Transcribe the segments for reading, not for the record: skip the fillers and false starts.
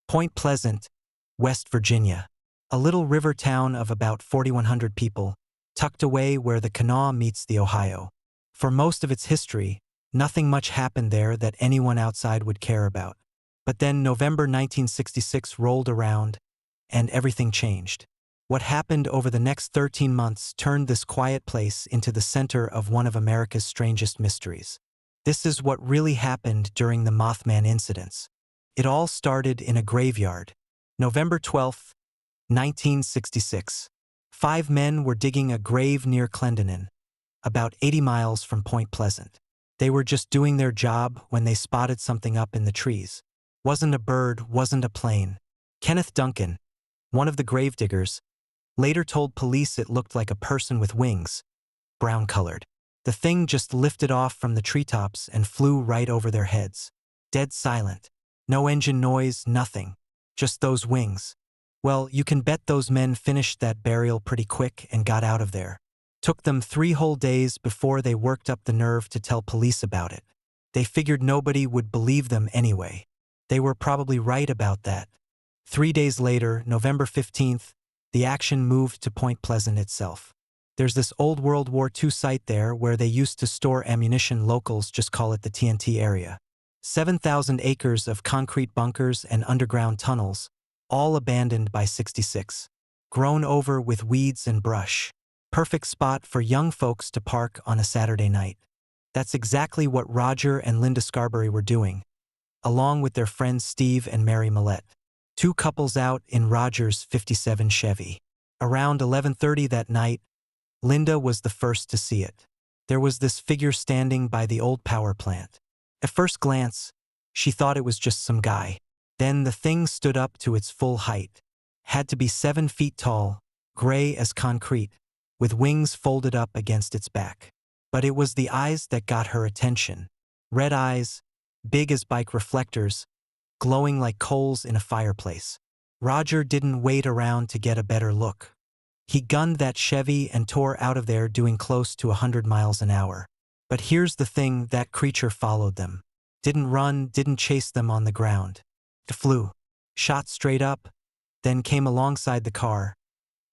Point Pleasant, West Virginia. A little river town of about 4,100 people, tucked away where the Kanawha meets the Ohio. For most of its history, nothing much happened there that anyone outside would care about. But then November 1966 rolled around, and everything changed. What happened over the next 13 months turned this quiet place into the center of one of America's strangest mysteries. This is what really happened during the Mothman incidents. It all started in a graveyard. November 12, 1966. 5 men were digging a grave near Clendenin, about 80 miles from Point Pleasant. They were just doing their job when they spotted something up in the trees. Wasn't a bird, wasn't a plane. Kenneth Duncan, one of the gravediggers, later told police it looked like a person with wings, brown-colored. The thing just lifted off from the treetops and flew right over their heads. Dead silent. No engine noise, nothing. Just those wings. Well, you can bet those men finished that burial pretty quick and got out of there. Took them 3 whole days before they worked up the nerve to tell police about it. They figured nobody would believe them anyway. They were probably right about that. 3 days later, November 15th, the action moved to Point Pleasant itself. There's this old World War II site there where they used to store ammunition. Locals just call it the TNT area. 7,000 acres of concrete bunkers and underground tunnels, all abandoned by '66. Grown over with weeds and brush. Perfect spot for young folks to park on a Saturday night. That's exactly what Roger and Linda Scarberry were doing, along with their friends Steve and Mary Millette. 2 couples out in Roger's '57 Chevy. Around 11:30 that night, Linda was the first to see it. There was this figure standing by the old power plant. At first glance, she thought it was just some guy. Then the thing stood up to its full height. Had to be 7 feet tall, gray as concrete, with wings folded up against its back. But it was the eyes that got her attention. Red eyes, big as bike reflectors, glowing like coals in a fireplace. Roger didn't wait around to get a better look. He gunned that Chevy and tore out of there doing close to 100 miles an hour. But here's the thing, that creature followed them. Didn't run, didn't chase them on the ground. It flew, shot straight up, then came alongside the car,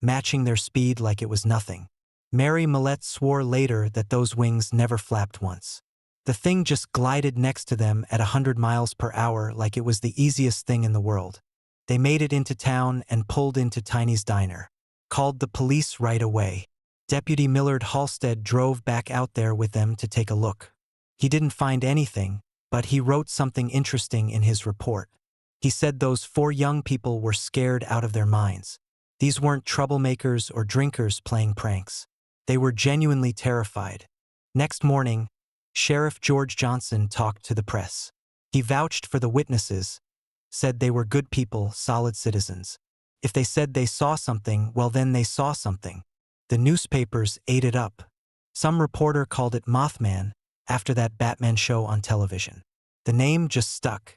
matching their speed like it was nothing. Mary Millette swore later that those wings never flapped once. The thing just glided next to them at 100 miles per hour like it was the easiest thing in the world. They made it into town and pulled into Tiny's diner. Called the police right away. Deputy Millard Halstead drove back out there with them to take a look. He didn't find anything, but he wrote something interesting in his report. He said those 4 young people were scared out of their minds. These weren't troublemakers or drinkers playing pranks. They were genuinely terrified. Next morning, Sheriff George Johnson talked to the press. He vouched for the witnesses, said they were good people, solid citizens. If they said they saw something, well then they saw something. The newspapers ate it up. Some reporter called it Mothman, after that Batman show on television. The name just stuck.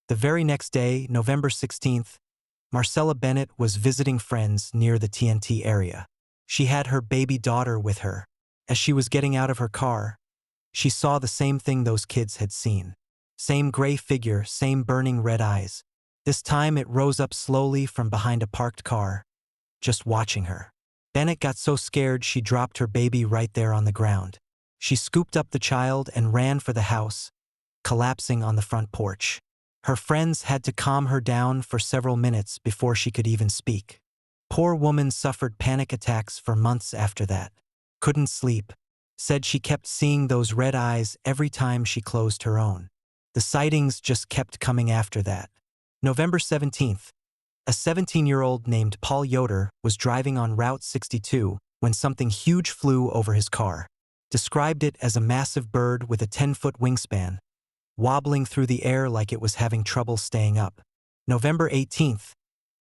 The very next day, November 16th, Marcella Bennett was visiting friends near the TNT area. She had her baby daughter with her. As she was getting out of her car, she saw the same thing those kids had seen. Same gray figure, same burning red eyes. This time it rose up slowly from behind a parked car, just watching her. Bennett got so scared she dropped her baby right there on the ground. She scooped up the child and ran for the house, collapsing on the front porch. Her friends had to calm her down for several minutes before she could even speak. Poor woman suffered panic attacks for months after that. Couldn't sleep. Said she kept seeing those red eyes every time she closed her own. The sightings just kept coming after that. November 17th. A 17-year-old named Paul Yoder was driving on Route 62 when something huge flew over his car. Described it as a massive bird with a 10-foot wingspan, wobbling through the air like it was having trouble staying up. November 18th.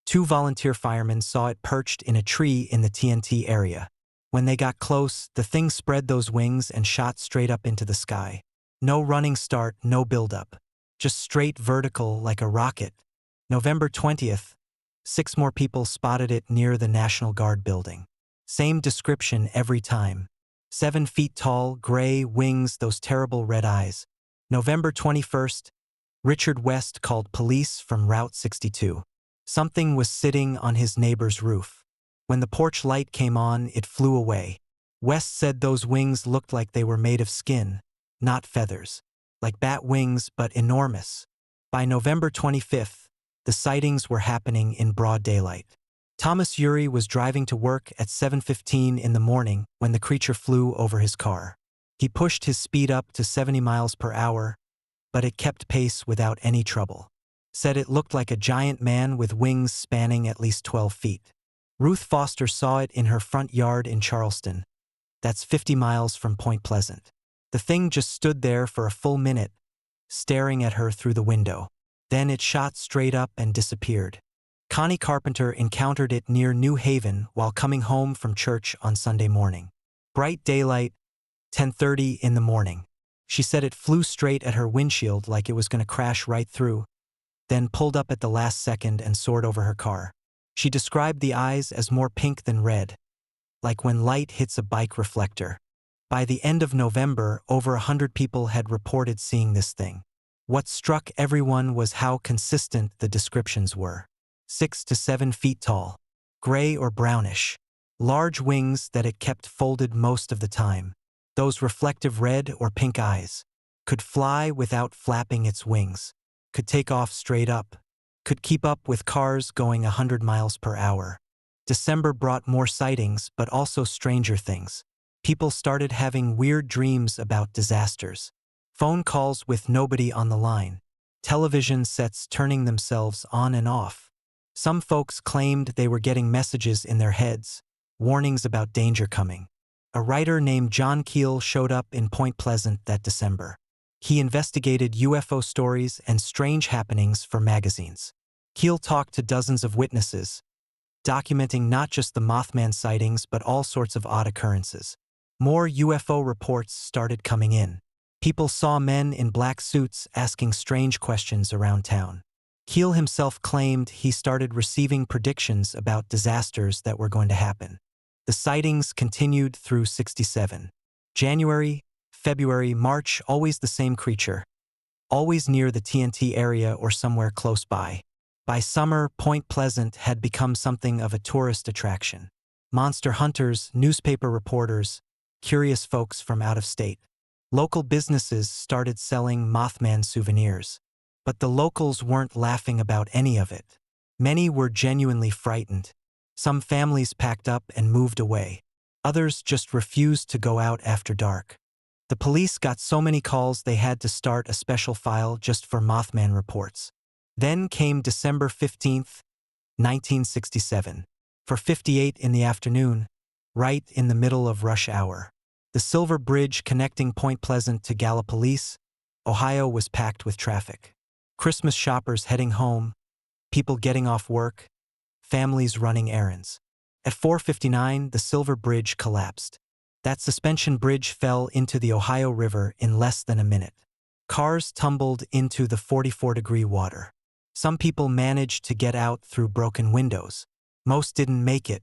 2 volunteer firemen saw it perched in a tree in the TNT area. When they got close, the thing spread those wings and shot straight up into the sky. No running start, no buildup. Just straight vertical like a rocket. November 20th. 6 more people spotted it near the National Guard building. Same description every time. 7 feet tall, gray, wings, those terrible red eyes. November 21st. Richard West called police from Route 62. Something was sitting on his neighbor's roof. When the porch light came on, it flew away. West said those wings looked like they were made of skin, not feathers. Like bat wings, but enormous. By November 25th, the sightings were happening in broad daylight. Thomas Urey was driving to work at 7:15 in the morning when the creature flew over his car. He pushed his speed up to 70 miles per hour, but it kept pace without any trouble. Said it looked like a giant man with wings spanning at least 12 feet. Ruth Foster saw it in her front yard in Charleston. That's 50 miles from Point Pleasant. The thing just stood there for a full minute, staring at her through the window. Then it shot straight up and disappeared. Connie Carpenter encountered it near New Haven while coming home from church on Sunday morning. Bright daylight, 10:30 in the morning. She said it flew straight at her windshield like it was going to crash right through, then pulled up at the last second and soared over her car. She described the eyes as more pink than red, like when light hits a bike reflector. By the end of November, over 100 people had reported seeing this thing. What struck everyone was how consistent the descriptions were. 6 to 7 feet tall, gray or brownish, large wings that it kept folded most of the time. Those reflective red or pink eyes. Could fly without flapping its wings. Could take off straight up. Could keep up with cars going 100 miles per hour. December brought more sightings, but also stranger things. People started having weird dreams about disasters. Phone calls with nobody on the line. Television sets turning themselves on and off. Some folks claimed they were getting messages in their heads, warnings about danger coming. A writer named John Keel showed up in Point Pleasant that December. He investigated UFO stories and strange happenings for magazines. Keel talked to dozens of witnesses, documenting not just the Mothman sightings but all sorts of odd occurrences. More UFO reports started coming in. People saw men in black suits asking strange questions around town. Keel himself claimed he started receiving predictions about disasters that were going to happen. The sightings continued through '67. January, February, March, always the same creature. Always near the TNT area or somewhere close by. By summer, Point Pleasant had become something of a tourist attraction. Monster hunters, newspaper reporters, curious folks from out of state. Local businesses started selling Mothman souvenirs. But the locals weren't laughing about any of it. Many were genuinely frightened. Some families packed up and moved away. Others just refused to go out after dark. The police got so many calls they had to start a special file just for Mothman reports. Then came December 15th, 1967. 4:58 in the afternoon, right in the middle of rush hour. The Silver Bridge connecting Point Pleasant to Gallipolis, Ohio was packed with traffic. Christmas shoppers heading home, people getting off work, families running errands. At 4:59, the Silver Bridge collapsed. That suspension bridge fell into the Ohio River in less than a minute. Cars tumbled into the 44-degree water. Some people managed to get out through broken windows. Most didn't make it.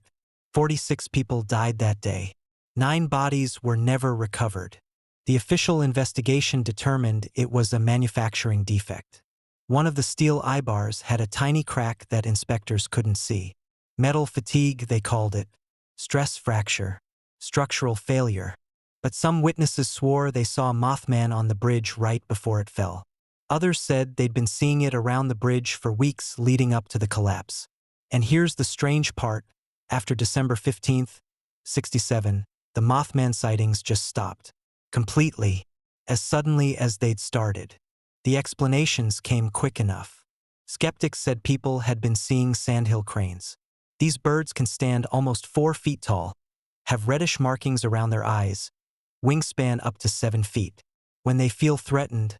46 people died that day. 9 bodies were never recovered. The official investigation determined it was a manufacturing defect. One of the steel eye bars had a tiny crack that inspectors couldn't see. Metal fatigue, they called it. Stress fracture. Structural failure. But some witnesses swore they saw Mothman on the bridge right before it fell. Others said they'd been seeing it around the bridge for weeks leading up to the collapse. And here's the strange part. After December 15th, '67, the Mothman sightings just stopped. Completely. As suddenly as they'd started. The explanations came quick enough. Skeptics said people had been seeing sandhill cranes. These birds can stand almost 4 feet tall, have reddish markings around their eyes, wingspan up to 7 feet. When they feel threatened,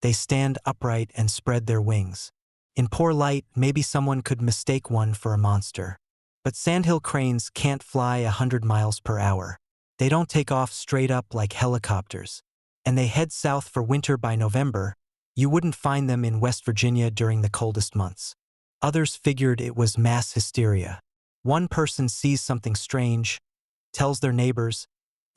they stand upright and spread their wings. In poor light, maybe someone could mistake one for a monster. But sandhill cranes can't fly 100 miles per hour. They don't take off straight up like helicopters. And they head south for winter by November. You wouldn't find them in West Virginia during the coldest months. Others figured it was mass hysteria. One person sees something strange, tells their neighbors,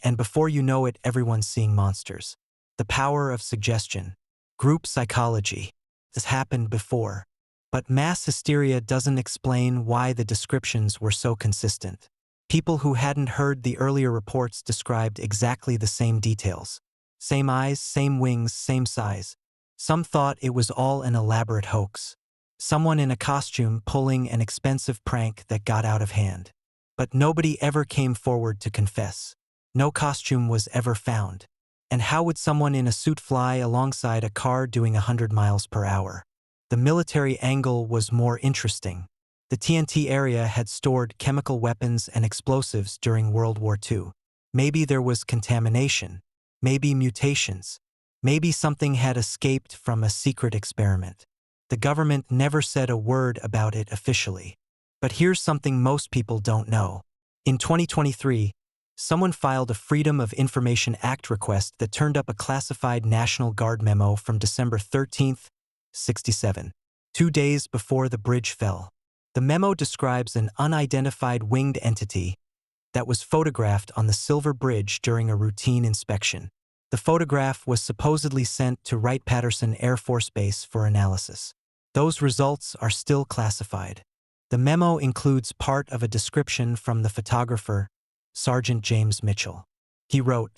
and before you know it, everyone's seeing monsters. The power of suggestion. Group psychology. has happened before. But mass hysteria doesn't explain why the descriptions were so consistent. People who hadn't heard the earlier reports described exactly the same details. Same eyes, same wings, same size. Some thought it was all an elaborate hoax. Someone in a costume pulling an expensive prank that got out of hand. But nobody ever came forward to confess. No costume was ever found. And how would someone in a suit fly alongside a car doing 100 miles per hour? The military angle was more interesting. The TNT area had stored chemical weapons and explosives during World War II. Maybe there was contamination. Maybe mutations. Maybe something had escaped from a secret experiment. The government never said a word about it officially. But here's something most people don't know. In 2023, someone filed a Freedom of Information Act request that turned up a classified National Guard memo from December 13, 1967, 2 days before the bridge fell. The memo describes an unidentified winged entity that was photographed on the Silver Bridge during a routine inspection. The photograph was supposedly sent to Wright-Patterson Air Force Base for analysis. Those results are still classified. The memo includes part of a description from the photographer, Sergeant James Mitchell. He wrote,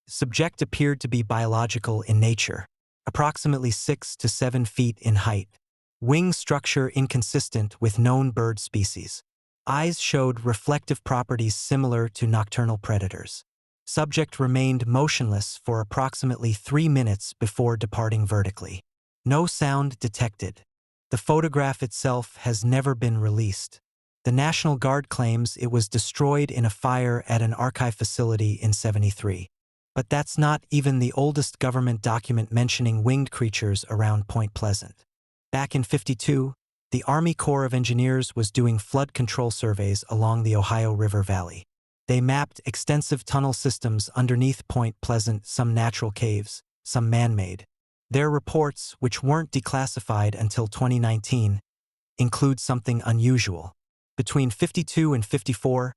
"Subject appeared to be biological in nature, approximately 6 to 7 feet in height. Wing structure inconsistent with known bird species. Eyes showed reflective properties similar to nocturnal predators. Subject remained motionless for approximately 3 minutes before departing vertically. No sound detected. The photograph itself has never been released. The National Guard claims it was destroyed in a fire at an archive facility in '73. But that's not even the oldest government document mentioning winged creatures around Point Pleasant. Back in '52, the Army Corps of Engineers was doing flood control surveys along the Ohio River Valley. They mapped extensive tunnel systems underneath Point Pleasant, some natural caves, some man-made. Their reports, which weren't declassified until 2019, include something unusual. Between '52 and '54,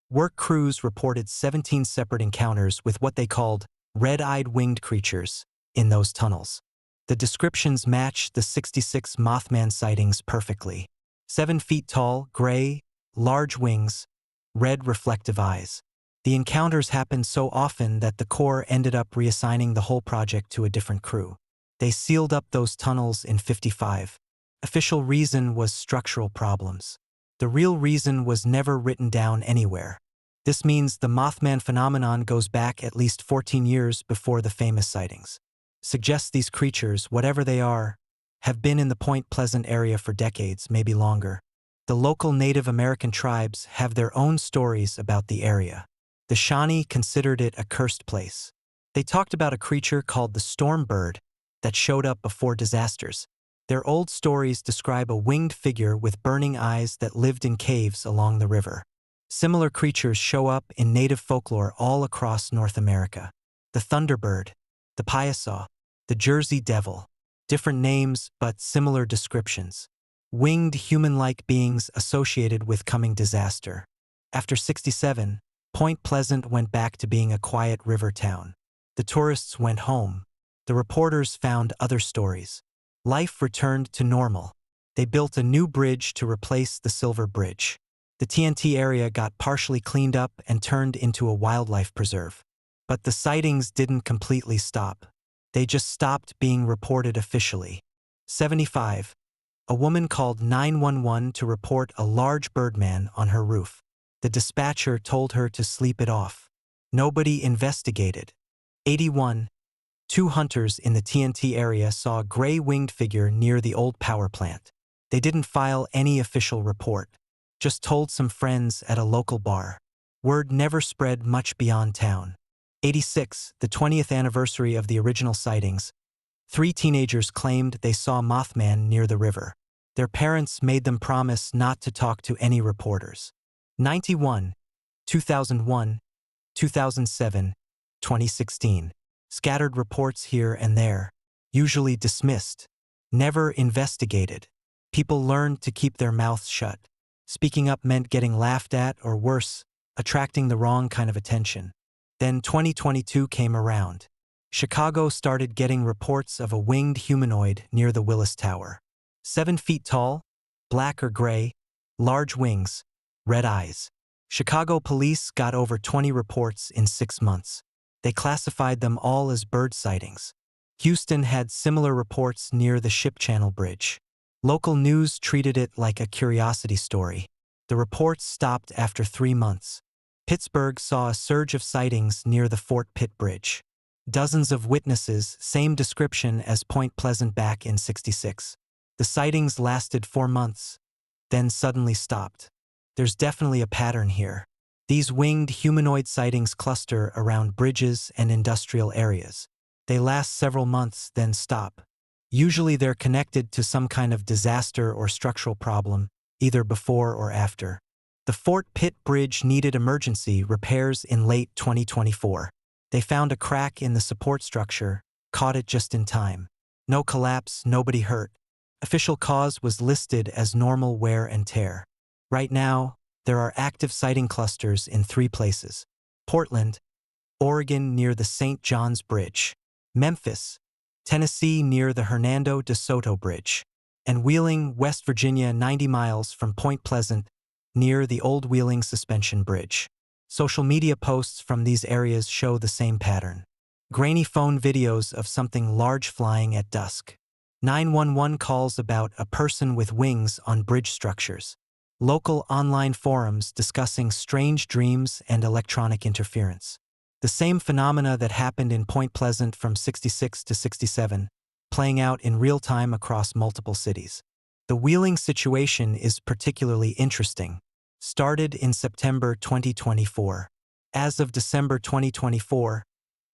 work crews reported 17 separate encounters with what they called red-eyed winged creatures in those tunnels. The descriptions match the '66 Mothman sightings perfectly. 7 feet tall, gray, large wings, red reflective eyes. The encounters happened so often that the Corps ended up reassigning the whole project to a different crew. They sealed up those tunnels in '55. Official reason was structural problems. The real reason was never written down anywhere. This means the Mothman phenomenon goes back at least 14 years before the famous sightings. Suggests these creatures, whatever they are, have been in the Point Pleasant area for decades, maybe longer. The local Native American tribes have their own stories about the area. The Shawnee considered it a cursed place. They talked about a creature called the storm bird that showed up before disasters. Their old stories describe a winged figure with burning eyes that lived in caves along the river. Similar creatures show up in native folklore all across North America. The thunderbird, the Piasaw, the Jersey Devil. Different names, but similar descriptions. Winged human-like beings associated with coming disaster. After '67, Point Pleasant went back to being a quiet river town. The tourists went home. The reporters found other stories. Life returned to normal. They built a new bridge to replace the Silver Bridge. The TNT area got partially cleaned up and turned into a wildlife preserve. But the sightings didn't completely stop. They just stopped being reported officially. '75. A woman called 911 to report a large birdman on her roof. The dispatcher told her to sleep it off. Nobody investigated. '81. 2 hunters in the TNT area saw a gray winged figure near the old power plant. They didn't file any official report, just told some friends at a local bar. Word never spread much beyond town. '86, the 20th anniversary of the original sightings. 3 teenagers claimed they saw Mothman near the river. Their parents made them promise not to talk to any reporters. '91, 2001, 2007, 2016. Scattered reports here and there, usually dismissed, never investigated. People learned to keep their mouths shut. Speaking up meant getting laughed at or worse, attracting the wrong kind of attention. Then 2022 came around. Chicago started getting reports of a winged humanoid near the Willis Tower. 7 feet tall, black or gray, large wings, red eyes. Chicago police got over 20 reports in 6 months. They classified them all as bird sightings. Houston had similar reports near the Ship Channel Bridge. Local news treated it like a curiosity story. The reports stopped after 3 months. Pittsburgh saw a surge of sightings near the Fort Pitt Bridge. Dozens of witnesses, same description as Point Pleasant back in '66. The sightings lasted 4 months, then suddenly stopped. There's definitely a pattern here. These winged humanoid sightings cluster around bridges and industrial areas. They last several months, then stop. Usually they're connected to some kind of disaster or structural problem, either before or after. The Fort Pitt Bridge needed emergency repairs in late 2024. They found a crack in the support structure, caught it just in time. No collapse, nobody hurt. Official cause was listed as normal wear and tear. Right now, there are active sighting clusters in 3 places: Portland, Oregon near the St. John's Bridge, Memphis, Tennessee near the Hernando de Soto Bridge, and Wheeling, West Virginia 90 miles from Point Pleasant near the Old Wheeling Suspension Bridge. Social media posts from these areas show the same pattern. Grainy phone videos of something large flying at dusk. 911 calls about a person with wings on bridge structures. Local online forums discussing strange dreams and electronic interference. The same phenomena that happened in Point Pleasant from '66 to '67, playing out in real time across multiple cities. The Wheeling situation is particularly interesting. Started in September 2024. As of December 2024,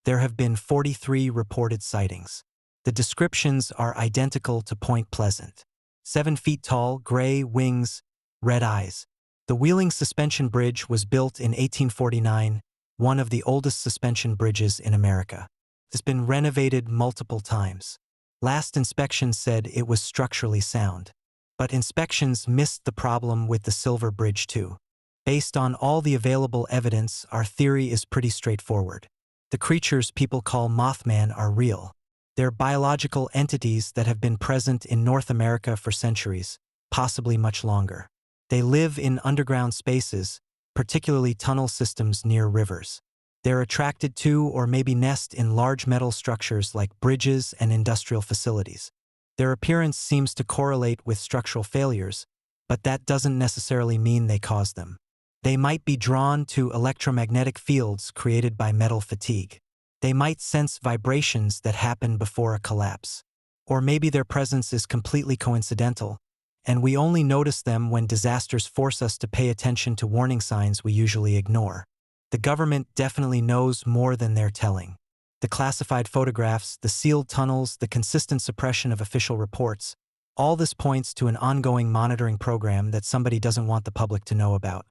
there have been 43 reported sightings. The descriptions are identical to Point Pleasant. 7 feet tall, gray wings, red eyes. The Wheeling Suspension Bridge was built in 1849, one of the oldest suspension bridges in America. It's been renovated multiple times. Last inspection said it was structurally sound. But inspections missed the problem with the Silver Bridge too. Based on all the available evidence, our theory is pretty straightforward. The creatures people call Mothman are real. They're biological entities that have been present in North America for centuries, possibly much longer. They live in underground spaces, particularly tunnel systems near rivers. They're attracted to or maybe nest in large metal structures like bridges and industrial facilities. Their appearance seems to correlate with structural failures, but that doesn't necessarily mean they cause them. They might be drawn to electromagnetic fields created by metal fatigue. They might sense vibrations that happen before a collapse. Or maybe their presence is completely coincidental, and we only notice them when disasters force us to pay attention to warning signs we usually ignore. The government definitely knows more than they're telling. The classified photographs, the sealed tunnels, the consistent suppression of official reports, all this points to an ongoing monitoring program that somebody doesn't want the public to know about.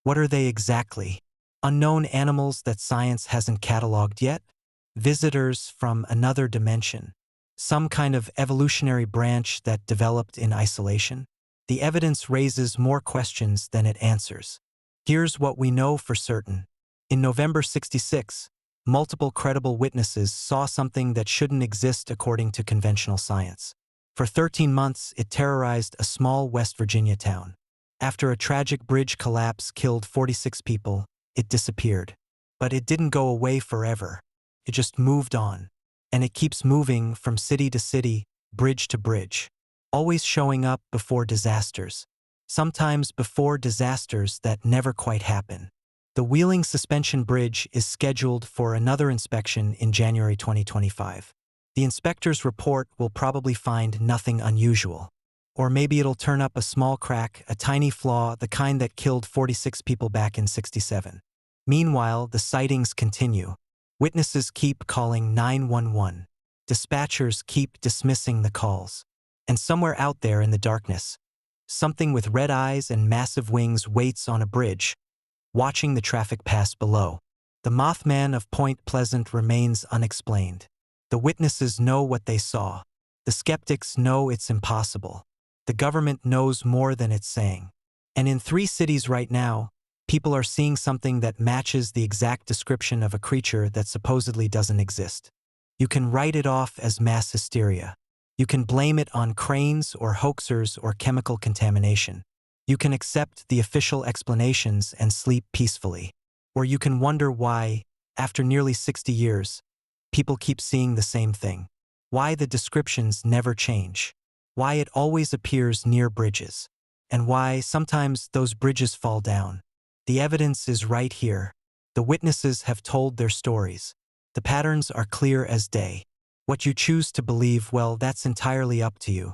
What are they exactly? Unknown animals that science hasn't cataloged yet? Visitors from another dimension? Some kind of evolutionary branch that developed in isolation? The evidence raises more questions than it answers. Here's what we know for certain. In November '66, multiple credible witnesses saw something that shouldn't exist according to conventional science. For 13 months, it terrorized a small West Virginia town. After a tragic bridge collapse killed 46 people, it disappeared. But it didn't go away forever. It just moved on. And it keeps moving from city to city, bridge to bridge. Always showing up before disasters. Sometimes before disasters that never quite happen. The Wheeling Suspension Bridge is scheduled for another inspection in January 2025. The inspector's report will probably find nothing unusual. Or maybe it'll turn up a small crack, a tiny flaw, the kind that killed 46 people back in '67. Meanwhile, the sightings continue. Witnesses keep calling 911. Dispatchers keep dismissing the calls. And somewhere out there in the darkness, something with red eyes and massive wings waits on a bridge, watching the traffic pass below. The Mothman of Point Pleasant remains unexplained. The witnesses know what they saw. The skeptics know it's impossible. The government knows more than it's saying. And in 3 cities right now, people are seeing something that matches the exact description of a creature that supposedly doesn't exist. You can write it off as mass hysteria. You can blame it on cranes or hoaxers or chemical contamination. You can accept the official explanations and sleep peacefully. Or you can wonder why, after nearly 60 years, people keep seeing the same thing. Why the descriptions never change. Why it always appears near bridges. And why sometimes those bridges fall down. The evidence is right here. The witnesses have told their stories. The patterns are clear as day. What you choose to believe, well, that's entirely up to you.